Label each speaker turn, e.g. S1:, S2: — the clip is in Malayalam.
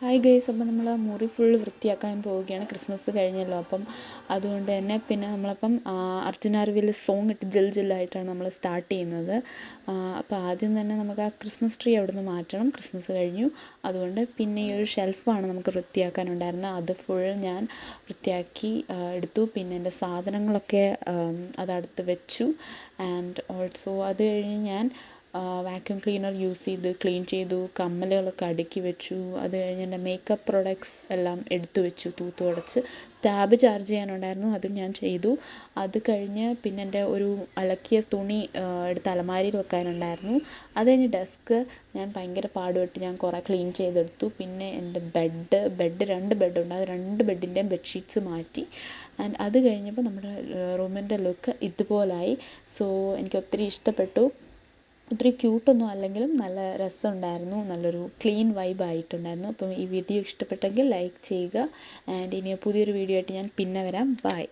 S1: ഹായ് ഗൈസ്, അപ്പം നമ്മൾ മുറി ഫുൾ വൃത്തിയാക്കാൻ പോവുകയാണ്. ക്രിസ്മസ് കഴിഞ്ഞല്ലോ, അപ്പം അതുകൊണ്ട് തന്നെ പിന്നെ നമ്മളപ്പം അർജുനാർവിൽ സോങ് ഇട്ട് ജൽ ജെല്ലായിട്ടാണ് നമ്മൾ സ്റ്റാർട്ട് ചെയ്യുന്നത്. അപ്പോൾ ആദ്യം തന്നെ നമുക്ക് ആ ക്രിസ്മസ് ട്രീ അവിടെ നിന്ന് മാറ്റണം. ക്രിസ്മസ് കഴിഞ്ഞു, അതുകൊണ്ട് പിന്നെ ഈ ഒരു ഷെൽഫാണ് നമുക്ക് വൃത്തിയാക്കാനുണ്ടായിരുന്നത്. അത് ഫുൾ ഞാൻ വൃത്തിയാക്കി എടുത്തു. പിന്നെ എൻ്റെ സാധനങ്ങളൊക്കെ അതടുത്ത് വെച്ചു. ആൻഡ് ഓൾസോ അത് കഴിഞ്ഞ് ഞാൻ വാക്യൂം ക്ലീനർ യൂസ് ചെയ്ത് ക്ലീൻ ചെയ്തു. കമ്മലുകളൊക്കെ അടുക്കി വെച്ചു. അത് കഴിഞ്ഞ് എൻ്റെ മേക്കപ്പ് പ്രൊഡക്ട്സ് എല്ലാം എടുത്തു വെച്ചു, തൂത്ത് തുടച്ച്. ടാബ് ചാർജ് ചെയ്യാനുണ്ടായിരുന്നു, അതും ഞാൻ ചെയ്തു. അത് കഴിഞ്ഞ് പിന്നെ എൻ്റെ ഒരു അലക്കിയ തുണി എടുത്ത് അലമാരിയിൽ വെക്കാനുണ്ടായിരുന്നു. അത് കഴിഞ്ഞ് ഡെസ്ക് ഞാൻ ഭയങ്കര പാടുപെട്ട് ഞാൻ കുറേ ക്ലീൻ ചെയ്തെടുത്തു. പിന്നെ എൻ്റെ ബെഡ് 2 ബെഡുണ്ട്, അത് 2 ബെഡിൻ്റെയും ബെഡ്ഷീറ്റ്സ് മാറ്റി. ആൻഡ് അത് കഴിഞ്ഞപ്പോൾ നമ്മുടെ റൂമിൻ്റെ ലുക്ക് ഇതുപോലായി. സോ എനിക്ക് ഒത്തിരി ഇഷ്ടപ്പെട്ടു. ഒത്തിരി ക്യൂട്ടൊന്നും അല്ലെങ്കിലും നല്ല രസമുണ്ടായിരുന്നു, നല്ലൊരു ക്ലീൻ വൈബ് ആയിട്ടുണ്ടായിരുന്നു. അപ്പം ഈ വീഡിയോ ഇഷ്ടപ്പെട്ടെങ്കിൽ ലൈക്ക് ചെയ്യുക. ആൻഡ് ഇനി പുതിയൊരു വീഡിയോ ആയിട്ട് ഞാൻ പിന്നെ വരാം. ബൈ.